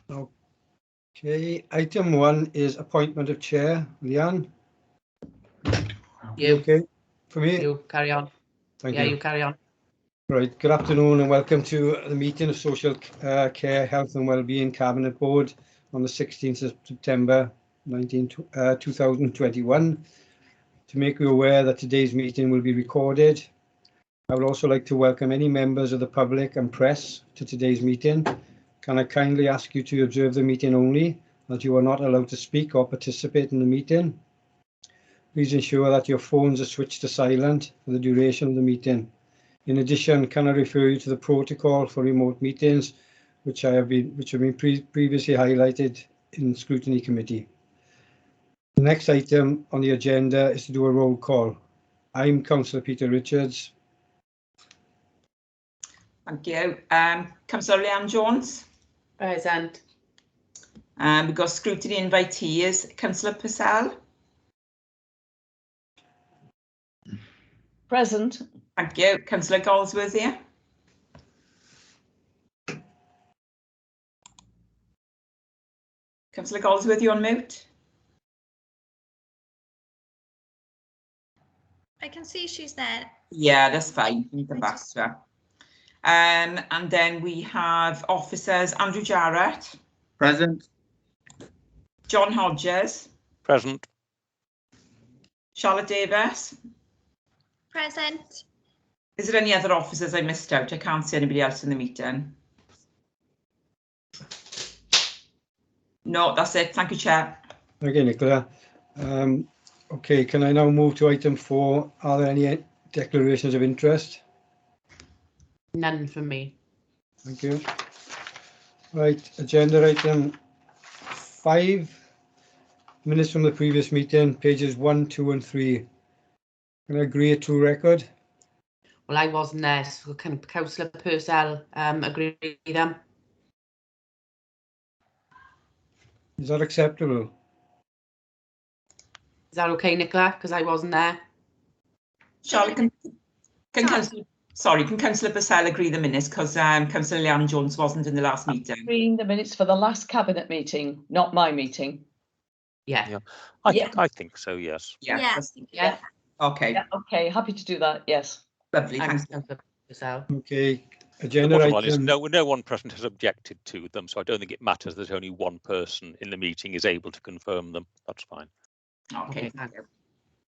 Okay, item 1 is appointment of chair. Leanne? You. Okay, for me? You carry on. Thank you. you. You carry on. Right, good afternoon and welcome to the meeting of Social Care, Health and Wellbeing Cabinet Board on the 16th of September 2021. To make you aware that today's meeting will be recorded. I would also like to welcome any members of the public and press to today's meeting. Can I kindly ask you to observe the meeting only, that you are not allowed to speak or participate in the meeting. Please ensure that your phones are switched to silent for the duration of the meeting. In addition, can I refer you to the protocol for remote meetings, which have been previously highlighted in the Scrutiny Committee. The next item on the agenda is to do a roll call. I'm Councillor Peter Richards. Thank you. Councillor Leanne Jones. Present. We've got scrutiny invitees. Councillor Purcell. Present. Thank you. Councillor Goldsworthy. Councillor Goldsworthy on mute. I can see she's there. Yeah, that's fine. You can back to her. And then we have officers Andrew Jarrett. Present. John Hodges. Present. Charlotte Davis. Present. Is there any other officers I missed out? I can't see anybody else in the meeting. No, that's it. Thank you, Chair. Okay, Nicola. Okay, can I now move to item 4? Are there any declarations of interest? None from me. Thank you. Right, agenda item 5. Minutes from the previous meeting, pages 1, 2 and 3. Can I agree a true record? Well, I wasn't there, so can Councillor Purcell agree with them? Is that acceptable? Is that okay, Nicola? Because I wasn't there. Charlotte, can Councillor Purcell agree the minutes, because Councillor Leanne Jones wasn't in the last meeting? Agreeing the minutes for the last cabinet meeting, not my meeting. Yeah. I think so, yes. Yeah. Yeah. Okay. Yeah, okay, happy to do that. Yes. Lovely. Thanks, Thanks. Councillor Purcell. Okay, The agenda bottom line is item. no one present has objected to them, so I don't think it matters that only one person in the meeting is able to confirm them. That's fine. Okay. Thank you.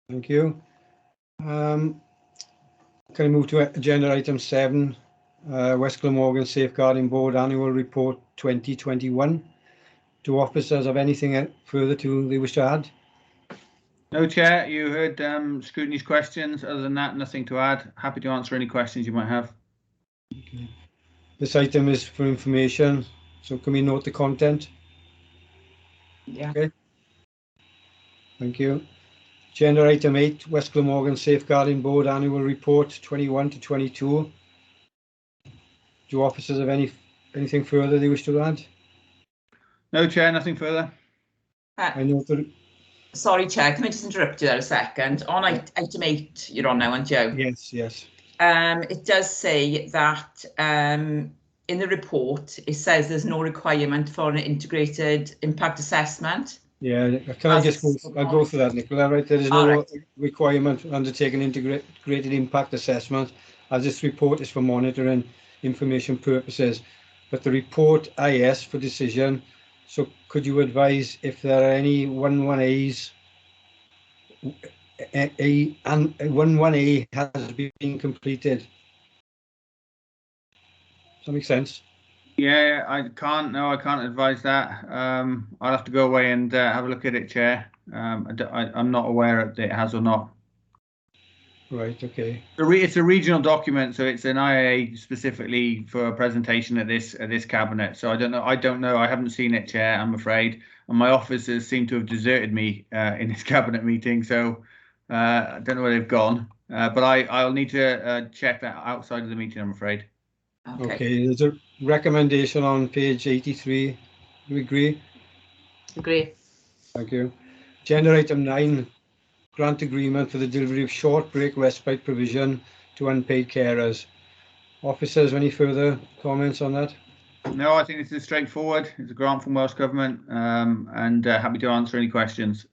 Thank you. Can I move to agenda item 7, West Glamorgan Safeguarding Board Annual Report 2021. Do officers have anything further they wish to add? No, Chair, you heard scrutiny's questions. Other than that, nothing to add. Happy to answer any questions you might have. Okay. This item is for information, so can we note the content? Yeah. Okay. Thank you. Agenda item 8, West Glamorgan Safeguarding Board Annual Report 21 to 22. Do officers have anything further they wish to add? No, Chair, nothing further. I note that. Sorry, Chair, can I just interrupt you there a second? On item 8, you're on now, aren't you? Yes. It does say that in the report, it says there's no requirement for an integrated impact assessment. Yeah, can I just I'll go for that, Nicola, right? There is no requirement to undertake an integrated impact assessment, as this report is for monitoring information purposes. But the report IS for decision, so could you advise if there are any 11As, and 11A has been completed? Does that make sense? Yeah, I can't advise that. I'll have to go away and have a look at it, Chair. I'm not aware that it has or not. Right, okay. It's a regional document, so it's an IA specifically for a presentation at this cabinet. So I don't know. I haven't seen it, Chair, I'm afraid. And my officers seem to have deserted me in this cabinet meeting, so I don't know where they've gone. But I'll need to check that outside of the meeting, I'm afraid. Okay, there's a recommendation on page 83. Do you agree? Agree. Thank you. Agenda item 9, grant agreement for the delivery of short break respite provision to unpaid carers. Officers, any further comments on that? No, I think this is straightforward. It's a grant from Welsh Government, and happy to answer any questions.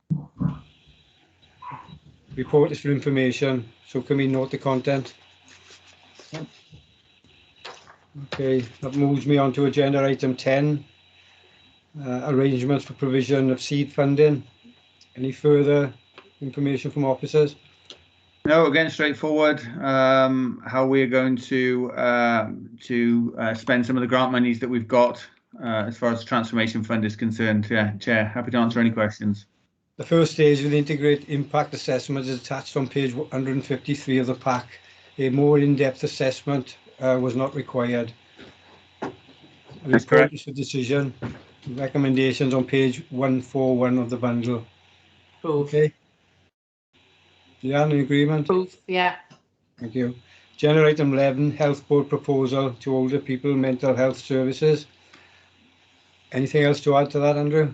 Report is for information, so can we note the content? Okay, that moves me on to agenda item 10, arrangements for provision of seed funding. Any further information from officers? No, again, straightforward. How we're going to spend some of the grant monies that we've got as far as the Transformation Fund is concerned. Yeah, Chair, happy to answer any questions. The first stage of the integrated impact assessment is attached on page 153 of the pack. A more in-depth assessment was not required. The That's report correct. is for decision. Recommendations on page 141 of the bundle. Proof. Okay. Leanne, in agreement? Proof, yeah. Thank you. Agenda item 11, Health Board proposal to older people mental health services. Anything else to add to that, Andrew?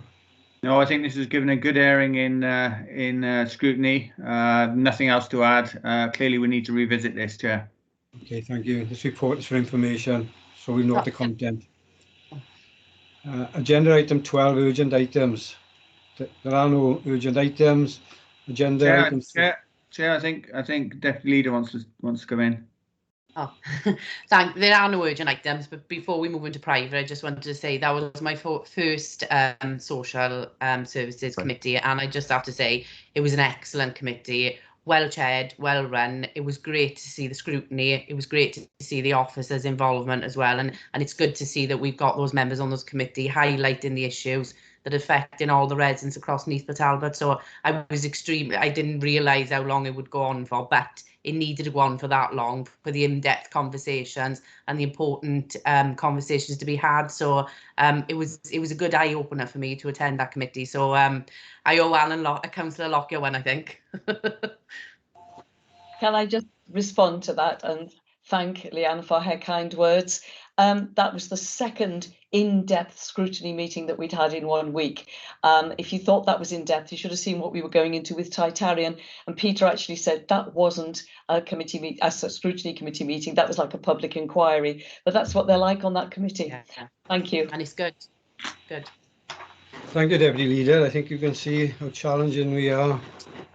No, I think this has given a good airing in scrutiny. Nothing else to add. Clearly, we need to revisit this, Chair. Okay, thank you. This report is for information, so we note the content. Agenda item 12, urgent items. There are no urgent items. Agenda item. Chair, I think Deputy Leader wants to come in. Oh, there are no urgent items, but before we move into private, I just wanted to say that was my first social services committee, and I just have to say it was an excellent committee, well chaired, well run. It was great to see the scrutiny. It was great to see the officers' involvement as well, and it's good to see that we've got those members on those committee highlighting the issues that affecting all the residents across Neath and Talbot. So I didn't realise how long it would go on for, but it needed to go on for that long for the in-depth conversations and the important conversations to be had. So it was a good eye-opener for me to attend that committee. So I owe Councillor Lockyer one, I think. Can I just respond to that and thank Leanne for her kind words? That was the second in-depth scrutiny meeting that we'd had in 1 week. If you thought that was in-depth, you should have seen what we were going into with Titarian. And Peter actually said that wasn't a scrutiny committee meeting. That was like a public inquiry. But that's what they're like on that committee. Yeah. Thank you. And it's good. Good. Thank you, Deputy Leader. I think you can see how challenging we are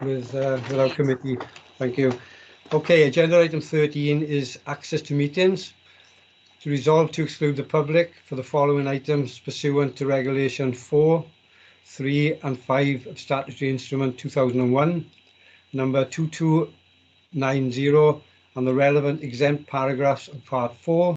with our committee. Thank you. Okay, agenda item 13 is access to meetings. To resolve to exclude the public for the following items pursuant to Regulation 4, 3 and 5 of Statutory Instrument 2001, number 2290, and the relevant exempt paragraphs of Part 4,